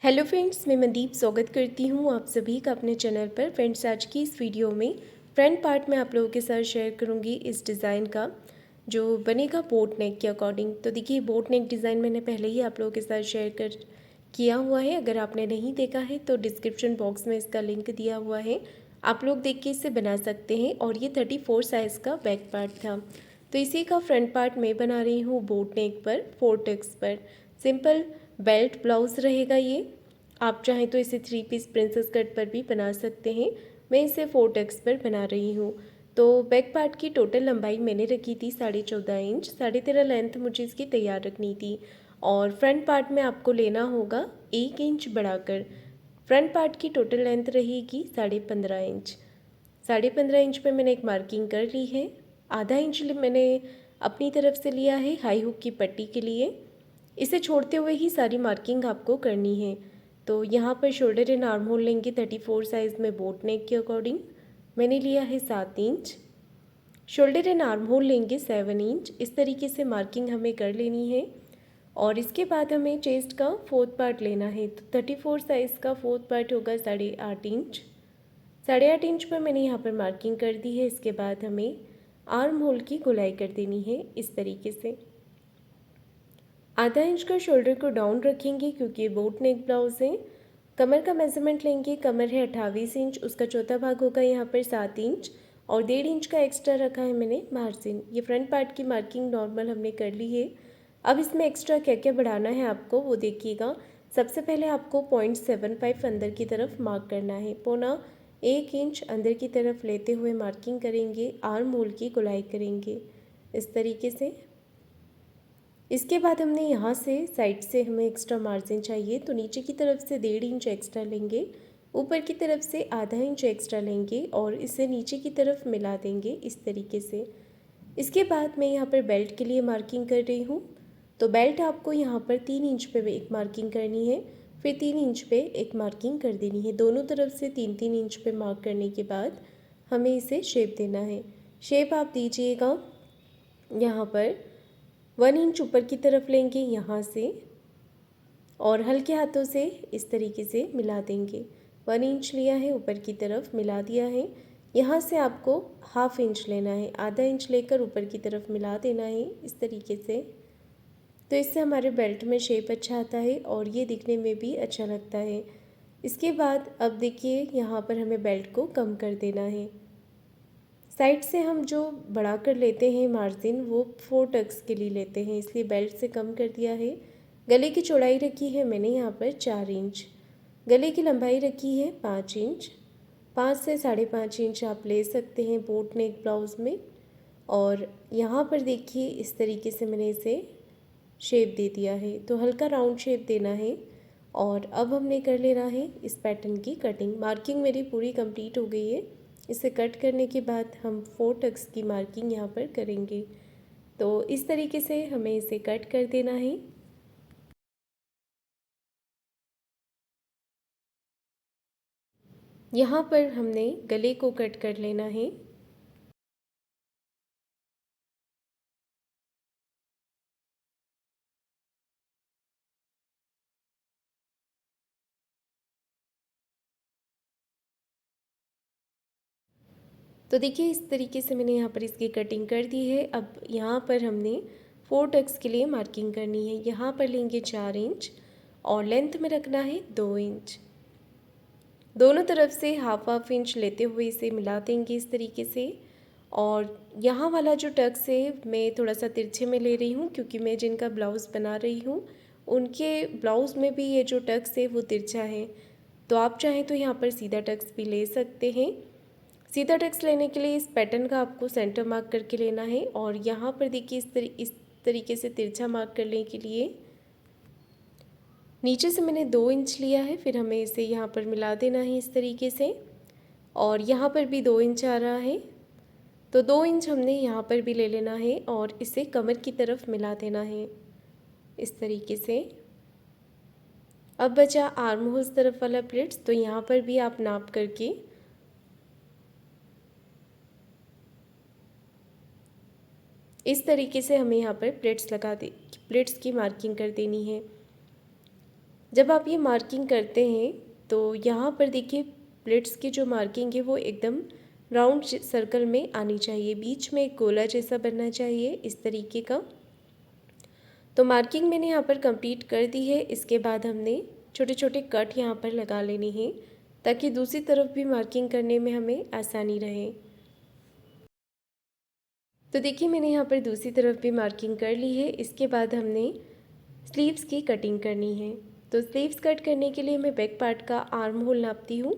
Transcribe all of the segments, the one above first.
Hello friends, मैं मनदीप स्वागत करती हूँ आप सभी का अपने चैनल पर। फ्रेंड्स, आज की इस वीडियो में फ्रंट पार्ट में आप लोगों के साथ शेयर करूँगी इस डिज़ाइन का जो बनेगा बोट नेक के अकॉर्डिंग। तो देखिए, बोट नेक डिज़ाइन मैंने पहले ही आप लोगों के साथ शेयर किया हुआ है। अगर आपने नहीं देखा है तो डिस्क्रिप्शन बॉक्स में इसका लिंक दिया हुआ है, आप लोग देख के इसे बना सकते हैं। और ये 34 साइज़ का बैक पार्ट था, तो इसी का फ्रंट पार्ट मैं बना रही हूँ बोट नेक पर 4 टक्स पर। सिंपल बेल्ट ब्लाउज़ रहेगा ये। आप चाहें तो इसे 3 पीस प्रिंसेस कट पर भी बना सकते हैं। मैं इसे 4 टक्स पर बना रही हूँ। तो बैक पार्ट की टोटल लंबाई मैंने रखी थी 14.5 इंच, 13.5 लेंथ मुझे इसकी तैयार रखनी थी। और फ्रंट पार्ट में आपको लेना होगा 1 इंच बढ़ाकर। फ्रंट पार्ट की टोटल लेंथ रहेगी 15.5 इंच। 15.5 इंच पे मैंने एक मार्किंग कर ली है। आधा इंच मैंने अपनी तरफ से लिया है हाई हुक की पट्टी के लिए। इसे छोड़ते हुए ही सारी मार्किंग आपको करनी है। तो यहाँ पर शोल्डर एंड आर्म होल लेंगे 34 साइज़ में बोट नेक के अकॉर्डिंग। मैंने लिया है 7 inch. Shoulder and arm hole लेंगे 7 इंच। इस तरीके से मार्किंग हमें कर लेनी है। और इसके बाद हमें चेस्ट का 4th पार्ट लेना है। तो 34 साइज़ का 4th पार्ट होगा 8.5 इंच। 8.5 इंच पर मैंने यहाँ पर मार्किंग कर दी है। इसके बाद हमें आर्म होल की गोलाई कर देनी है इस तरीके से। आधा इंच का शोल्डर को डाउन रखेंगे क्योंकि ये बोट नेक ब्लाउज है। कमर का मेजरमेंट लेंगे। कमर है 28 इंच, उसका चौथा भाग होगा यहाँ पर 7 इंच। और 1.5 इंच का एक्स्ट्रा रखा है मैंने मार्जिन। ये फ्रंट पार्ट की मार्किंग नॉर्मल हमने कर ली है। अब इसमें एक्स्ट्रा क्या क्या बढ़ाना है आपको वो देखिएगा। सबसे पहले आपको 0.75 अंदर की तरफ मार्क करना है। 1.25 इंच अंदर की तरफ लेते हुए मार्किंग करेंगे। आर्म होल की गोलाई करेंगे इस तरीके से। इसके बाद हमने यहाँ से साइड से हमें एक्स्ट्रा मार्जिन चाहिए, तो नीचे की तरफ से 1.5 इंच एक्स्ट्रा लेंगे, ऊपर की तरफ से आधा इंच एक्स्ट्रा लेंगे और इसे नीचे की तरफ मिला देंगे इस तरीके से। इसके बाद मैं यहाँ पर बेल्ट के लिए मार्किंग कर रही हूँ। तो बेल्ट आपको यहाँ पर 3 इंच पे एक मार्किंग करनी है, फिर 3 इंच पे एक मार्किंग कर देनी है। दोनों तरफ से 3-3 इंच पे मार्क करने के बाद हमें इसे शेप देना है। शेप आप दीजिएगा यहाँ पर 1 इंच ऊपर की तरफ लेंगे यहाँ से और हल्के हाथों से इस तरीके से मिला देंगे। 1 इंच लिया है, ऊपर की तरफ मिला दिया है। यहाँ से आपको हाफ इंच लेना है, आधा इंच लेकर ऊपर की तरफ मिला देना है इस तरीके से। तो इससे हमारे बेल्ट में शेप अच्छा आता है और ये दिखने में भी अच्छा लगता है। इसके बाद अब देखिए, यहाँ पर हमें बेल्ट को कम कर देना है। साइड से हम जो बढ़ा कर लेते हैं मार्जिन वो 4 टक्स के लिए लेते हैं, इसलिए बेल्ट से कम कर दिया है। गले की चौड़ाई रखी है मैंने यहाँ पर 4 इंच। गले की लंबाई रखी है 5 इंच। 5 से 5.5 इंच आप ले सकते हैं बोट नेक ब्लाउज़ में। और यहाँ पर देखिए, इस तरीके से मैंने इसे शेप दे दिया है। तो हल्का राउंड शेप देना है। और अब हमने कर लेना है इस पैटर्न की कटिंग। मार्किंग मेरी पूरी कंप्लीट हो गई है। इसे कट करने के बाद हम 4 टक्स की मार्किंग यहाँ पर करेंगे। तो इस तरीके से हमें इसे कट कर देना है। यहाँ पर हमने गले को कट कर लेना है। तो देखिए, इस तरीके से मैंने यहाँ पर इसकी कटिंग कर दी है। अब यहाँ पर हमने 4 टक्स के लिए मार्किंग करनी है। यहाँ पर लेंगे 4 इंच और लेंथ में रखना है 2 इंच। दोनों तरफ से हाफ हाफ इंच लेते हुए इसे मिला देंगे इस तरीके से। और यहाँ वाला जो टक्स है मैं थोड़ा सा तिरछे में ले रही हूँ, क्योंकि मैं जिनका ब्लाउज़ बना रही हूँ उनके ब्लाउज़ में भी ये जो टक्स है वो तिरछा है। तो आप चाहें तो यहाँ पर सीधा टक्स भी ले सकते हैं। सीधा टक्स लेने के लिए इस पैटर्न का आपको सेंटर मार्क करके लेना है। और यहाँ पर देखिए, इस तरीके से तिरछा मार्क करने के लिए नीचे से मैंने 2 इंच लिया है, फिर हमें इसे यहाँ पर मिला देना है इस तरीके से। और यहाँ पर भी 2 इंच आ रहा है, तो 2 इंच हमने यहाँ पर भी ले लेना है और इसे कमर की तरफ मिला देना है इस तरीके से। अब बचा आर्म होल्स तरफ वाला प्लेट्स, तो यहाँ पर भी आप नाप करके इस तरीके से हमें यहाँ पर प्लेट्स की मार्किंग कर देनी है। जब आप ये मार्किंग करते हैं तो यहाँ पर देखिए प्लेट्स की जो मार्किंग है वो एकदम राउंड सर्कल में आनी चाहिए, बीच में एक गोला जैसा बनना चाहिए इस तरीके का। तो मार्किंग मैंने यहाँ पर कंप्लीट कर दी है। इसके बाद हमने छोटे छोटे कट यहाँ पर लगा लेने हैं ताकि दूसरी तरफ भी मार्किंग करने में हमें आसानी रहे। तो देखिए मैंने यहाँ पर दूसरी तरफ भी मार्किंग कर ली है। इसके बाद हमने स्लीव्स की कटिंग करनी है। तो स्लीव्स कट करने के लिए मैं बैक पार्ट का आर्म होल नापती हूँ।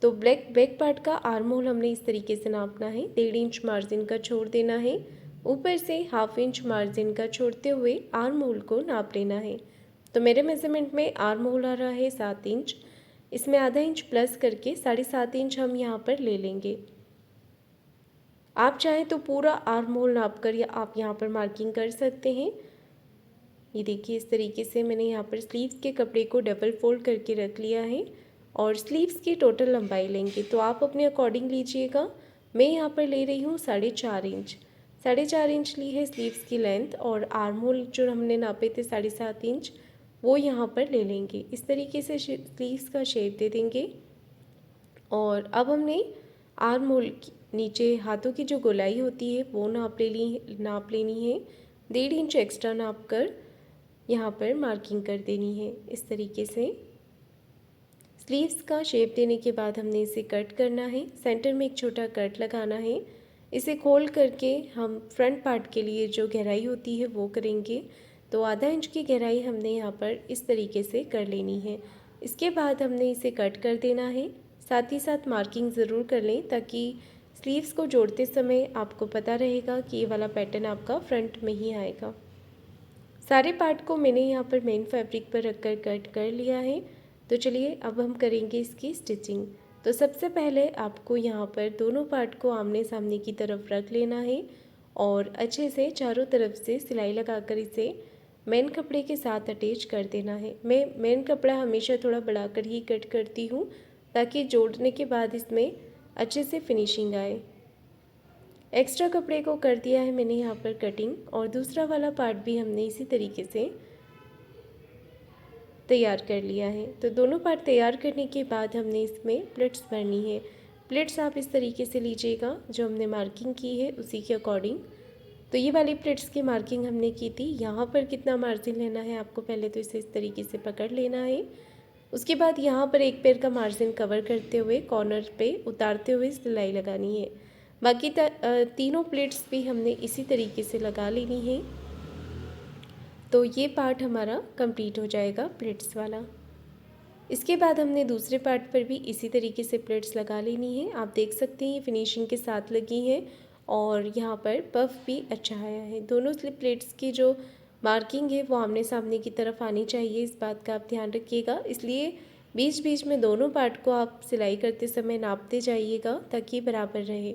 तो बैक पार्ट का आर्म होल हमने इस तरीके से नापना है, 1.5 इंच मार्जिन का छोड़ देना है, ऊपर से 1/2 इंच मार्जिन का छोड़ते हुए आर्म होल को नाप लेना है। तो मेरे मेजरमेंट में आर्म होल आ रहा है 7 इंच, इसमें आधा इंच प्लस करके 7.5 इंच हम यहाँ पर ले लेंगे। आप चाहें तो पूरा आर्म होल नाप कर या आप यहाँ पर मार्किंग कर सकते हैं। ये देखिए इस तरीके से मैंने यहाँ पर स्लीव्स के कपड़े को डबल फोल्ड करके रख लिया है और स्लीव्स की टोटल लंबाई लेंगे तो आप अपने अकॉर्डिंग लीजिएगा। मैं यहाँ पर ले रही हूँ 4.5 इंच, 4.5 इंच ली है स्लीव्स की लेंथ और आर्म होल जो हमने नापे थे 7.5 इंच वो यहाँ पर ले लेंगे। इस तरीके से स्लीव्स का शेप दे देंगे और अब हमने आर्म होल नीचे हाथों की जो गोलाई होती है वो नाप लेनी है। 1.5 इंच एक्स्ट्रा नाप कर यहाँ पर मार्किंग कर देनी है। इस तरीके से स्लीव्स का शेप देने के बाद हमने इसे कट करना है, सेंटर में एक छोटा कट लगाना है। इसे खोल करके हम फ्रंट पार्ट के लिए जो गहराई होती है वो करेंगे। तो आधा इंच की गहराई हमने यहाँ पर इस तरीके से कर लेनी है। इसके बाद हमने इसे कट कर देना है, साथ ही साथ मार्किंग ज़रूर कर लें ताकि स्लीव्स को जोड़ते समय आपको पता रहेगा कि ये वाला पैटर्न आपका फ्रंट में ही आएगा। सारे पार्ट को मैंने यहाँ पर मेन फैब्रिक पर रखकर कट कर लिया है। तो चलिए अब हम करेंगे इसकी स्टिचिंग। तो सबसे पहले आपको यहाँ पर दोनों पार्ट को आमने सामने की तरफ रख लेना है और अच्छे से चारों तरफ से सिलाई लगाकर इसे मेन कपड़े के साथ अटैच कर देना है। मैं मेन कपड़ा हमेशा थोड़ा बढ़ाकर ही कट करती हूँ ताकि जोड़ने के बाद इसमें अच्छे से फिनिशिंग आए। एक्स्ट्रा कपड़े को कर दिया है मैंने यहाँ पर कटिंग और दूसरा वाला पार्ट भी हमने इसी तरीके से तैयार कर लिया है। तो दोनों पार्ट तैयार करने के बाद हमने इसमें प्लेट्स भरनी है। प्लेट्स आप इस तरीके से लीजिएगा, जो हमने मार्किंग की है उसी के अकॉर्डिंग। तो ये वाली प्लेट्स की मार्किंग हमने की थी। यहाँ पर कितना मार्जिन लेना है आपको पहले तो इसे इस तरीके से पकड़ लेना है। उसके बाद यहाँ पर एक पैर का मार्जिन कवर करते हुए कॉर्नर पे उतारते हुए सिलाई लगानी है। बाकी तीनों प्लेट्स भी हमने इसी तरीके से लगा लेनी है। तो ये पार्ट हमारा कंप्लीट हो जाएगा प्लेट्स वाला। इसके बाद हमने दूसरे पार्ट पर भी इसी तरीके से प्लेट्स लगा लेनी है। आप देख सकते हैं ये फिनिशिंग के साथ लगी है और यहाँ पर पफ भी अच्छा आया है। दोनों स्लिप प्लेट्स की जो मार्किंग है वो आमने सामने की तरफ आनी चाहिए, इस बात का आप ध्यान रखिएगा। इसलिए बीच बीच में दोनों पार्ट को आप सिलाई करते समय नापते जाइएगा ताकि बराबर रहे।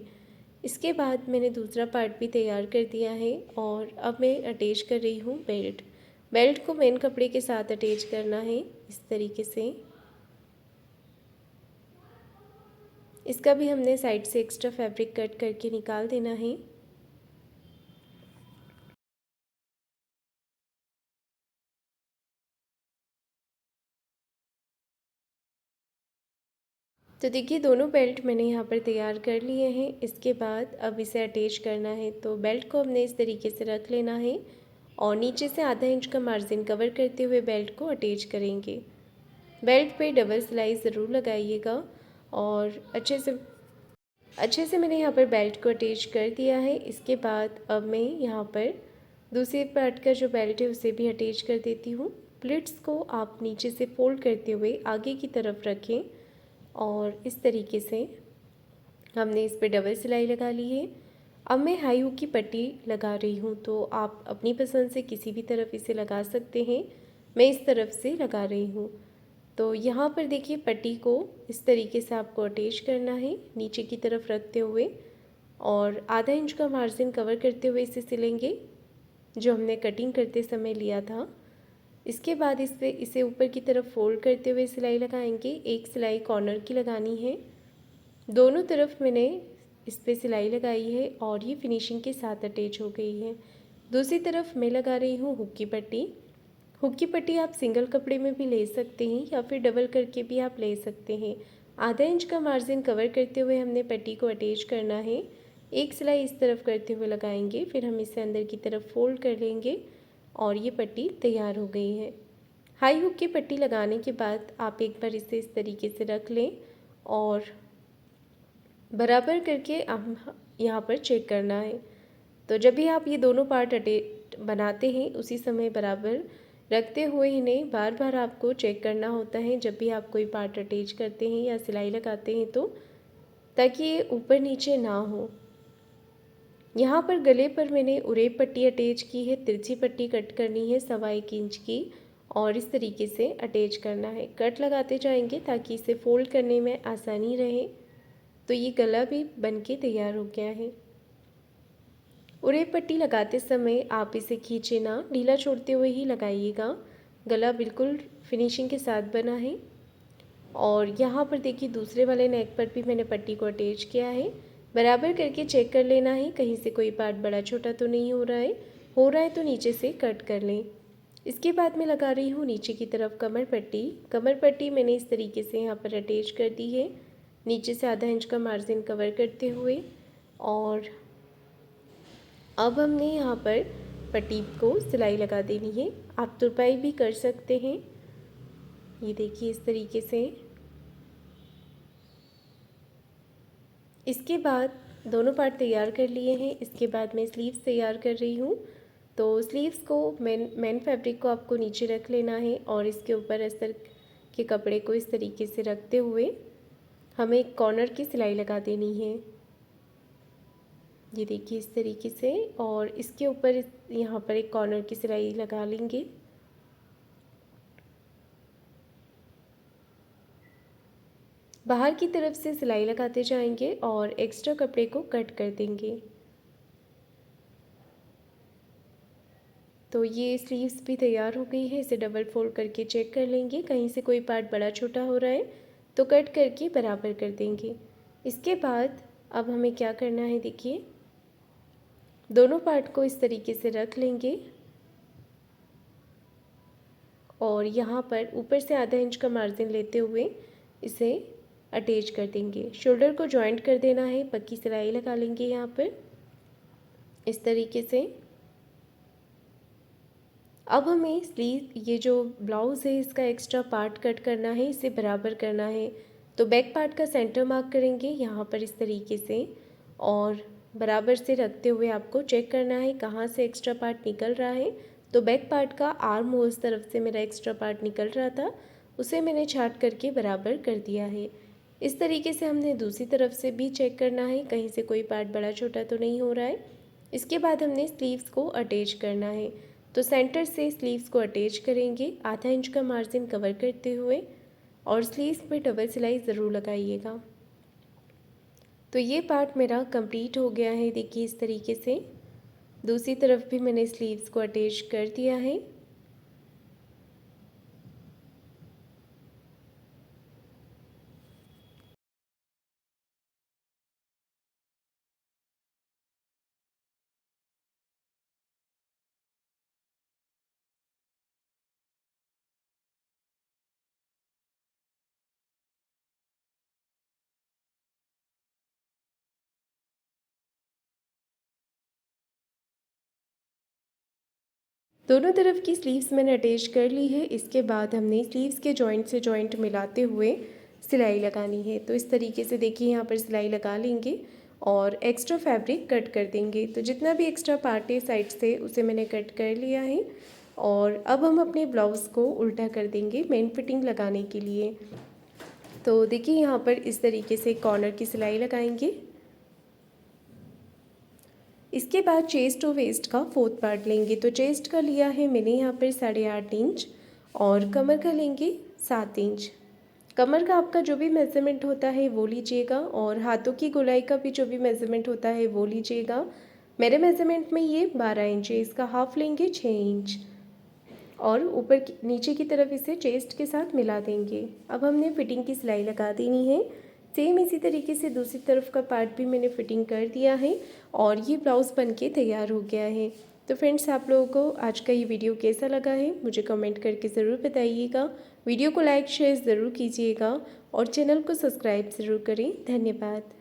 इसके बाद मैंने दूसरा पार्ट भी तैयार कर दिया है और अब मैं अटैच कर रही हूँ बेल्ट। बेल्ट को मेन कपड़े के साथ अटैच करना है इस तरीके से। इसका भी हमने साइड से एक्स्ट्रा फैब्रिक कट करके निकाल देना है। तो देखिए दोनों बेल्ट मैंने यहाँ पर तैयार कर लिए हैं। इसके बाद अब इसे अटैच करना है। तो बेल्ट को हमने इस तरीके से रख लेना है और नीचे से आधा इंच का मार्जिन कवर करते हुए बेल्ट को अटैच करेंगे। बेल्ट पे डबल सिलाई ज़रूर लगाइएगा और अच्छे से मैंने यहाँ पर बेल्ट को अटैच कर दिया है। इसके बाद अब मैं यहाँ पर दूसरी पार्ट का जो बेल्ट है उसे भी अटैच कर देती हूँ। प्लेट्स को आप नीचे से फोल्ड करते हुए आगे की तरफ रखें और इस तरीके से हमने इस पर डबल सिलाई लगा ली है। अब मैं हाई हुक की पट्टी लगा रही हूँ, तो आप अपनी पसंद से किसी भी तरफ इसे लगा सकते हैं। मैं इस तरफ से लगा रही हूँ। तो यहाँ पर देखिए पट्टी को इस तरीके से आपको अटैच करना है नीचे की तरफ रखते हुए और आधा इंच का मार्जिन कवर करते हुए इसे सिलेंगे जो हमने कटिंग करते समय लिया था। इसके बाद इसे ऊपर की तरफ फोल्ड करते हुए सिलाई लगाएंगे। एक सिलाई कॉर्नर की लगानी है। दोनों तरफ मैंने इस पर सिलाई लगाई है और ये फिनिशिंग के साथ अटैच हो गई है। दूसरी तरफ मैं लगा रही हूँ हुक की पट्टी। हुक की पट्टी आप सिंगल कपड़े में भी ले सकते हैं या फिर डबल करके भी आप ले सकते हैं। आधा इंच का मार्जिन कवर करते हुए हमने पट्टी को अटैच करना है। एक सिलाई इस तरफ करते हुए लगाएंगे, फिर हम इसे अंदर की तरफ फोल्ड कर लेंगे और ये पट्टी तैयार हो गई है। हाई हुक की पट्टी लगाने के बाद आप एक बार इसे इस तरीके से रख लें और बराबर करके हम यहाँ पर चेक करना है। तो जब भी आप ये दोनों पार्ट बनाते हैं उसी समय बराबर रखते हुए इन्हें बार बार आपको चेक करना होता है जब भी आप कोई पार्ट अटैच करते हैं या सिलाई लगाते हैं तो, ताकि ये ऊपर नीचे ना हो। यहाँ पर गले पर मैंने उरेब पट्टी अटैच की है, तिरछी पट्टी कट करनी है 1.25 इंच की और इस तरीके से अटैच करना है। कट लगाते जाएंगे ताकि इसे फोल्ड करने में आसानी रहे। तो ये गला भी बनके तैयार हो गया है। उरेब पट्टी लगाते समय आप इसे खींचे ना, ढीला छोड़ते हुए ही लगाइएगा। गला बिल्कुल फिनिशिंग के साथ बना है। और यहाँ पर देखिए दूसरे वाले नेक पर भी मैंने पट्टी को अटैच किया है। बराबर करके चेक कर लेना है कहीं से कोई पार्ट बड़ा छोटा तो नहीं हो रहा है तो नीचे से कट कर लें। इसके बाद मैं लगा रही हूँ नीचे की तरफ कमर पट्टी। कमर पट्टी मैंने इस तरीके से यहाँ पर अटैच कर दी है, नीचे से आधा इंच का मार्जिन कवर करते हुए। और अब हमने यहाँ पर पट्टी को सिलाई लगा देनी है। आप तुरपाई भी कर सकते हैं। ये देखिए इस तरीके से। इसके बाद दोनों पार्ट तैयार कर लिए हैं। इसके बाद मैं स्लीव्स तैयार कर रही हूँ। तो स्लीव्स को मेन फैब्रिक को आपको नीचे रख लेना है और इसके ऊपर अस्तर के कपड़े को इस तरीके से रखते हुए हमें एक कॉर्नर की सिलाई लगा देनी है। ये देखिए इस तरीके से, और इसके ऊपर यहाँ पर एक कॉर्नर की सिलाई लगा लेंगे। बाहर की तरफ से सिलाई लगाते जाएंगे और एक्स्ट्रा कपड़े को कट कर देंगे। तो ये स्लीव्स भी तैयार हो गई है। इसे डबल फोल्ड करके चेक कर लेंगे, कहीं से कोई पार्ट बड़ा छोटा हो रहा है तो कट करके बराबर कर देंगे। इसके बाद अब हमें क्या करना है, देखिए दोनों पार्ट को इस तरीके से रख लेंगे और यहाँ पर ऊपर से आधा इंच का मार्जिन लेते हुए इसे अटैच कर देंगे। शोल्डर को जॉइंट कर देना है, पक्की सिलाई लगा लेंगे यहाँ पर इस तरीके से। अब हमें स्लीव, ये जो ब्लाउज़ है इसका एक्स्ट्रा पार्ट कट करना है, इसे बराबर करना है। तो बैक पार्ट का सेंटर मार्क करेंगे यहाँ पर इस तरीके से और बराबर से रखते हुए आपको चेक करना है कहाँ से एक्स्ट्रा पार्ट निकल रहा है। तो बैक पार्ट का आर्म होल्स तरफ से मेरा एक्स्ट्रा पार्ट निकल रहा था, उसे मैंने छाट करके बराबर कर दिया है। इस तरीके से हमने दूसरी तरफ से भी चेक करना है कहीं से कोई पार्ट बड़ा छोटा तो नहीं हो रहा है। इसके बाद हमने स्लीव्स को अटैच करना है। तो सेंटर से स्लीव्स को अटैच करेंगे आधा इंच का मार्जिन कवर करते हुए और स्लीव्स पे डबल सिलाई ज़रूर लगाइएगा। तो ये पार्ट मेरा कंप्लीट हो गया है। देखिए इस तरीके से दूसरी तरफ भी मैंने स्लीव्स को अटैच कर दिया है। दोनों तरफ की स्लीव्स मैंने अटैच कर ली है। इसके बाद हमने स्लीव्स के जॉइंट से जॉइंट मिलाते हुए सिलाई लगानी है। तो इस तरीके से देखिए यहाँ पर सिलाई लगा लेंगे और एक्स्ट्रा फैब्रिक कट कर देंगे। तो जितना भी एक्स्ट्रा पार्ट है साइड से उसे मैंने कट कर लिया है और अब हम अपने ब्लाउज़ को उल्टा कर देंगे मेन फिटिंग लगाने के लिए। तो देखिए यहाँ पर इस तरीके से कॉर्नर की सिलाई लगाएंगे। इसके बाद चेस्ट और वेस्ट का 4th पार्ट लेंगे। तो चेस्ट का लिया है मैंने यहाँ पर 8.5 इंच और कमर का लेंगे 7 इंच। कमर का आपका जो भी मेज़रमेंट होता है वो लीजिएगा और हाथों की गोलाई का भी जो भी मेज़रमेंट होता है वो लीजिएगा। मेरे मेज़रमेंट में ये 12 इंच है, इसका हाफ लेंगे 6 इंच और ऊपर नीचे की तरफ इसे चेस्ट के साथ मिला देंगे। अब हमने फिटिंग की सिलाई लगा देनी है। सेम इसी तरीके से दूसरी तरफ का पार्ट भी मैंने फिटिंग कर दिया है और ये ब्लाउज़ बनके तैयार हो गया है। तो फ्रेंड्स, आप लोगों को आज का ये वीडियो कैसा लगा है मुझे कमेंट करके ज़रूर बताइएगा। वीडियो को लाइक शेयर ज़रूर कीजिएगा और चैनल को सब्सक्राइब ज़रूर करें। धन्यवाद।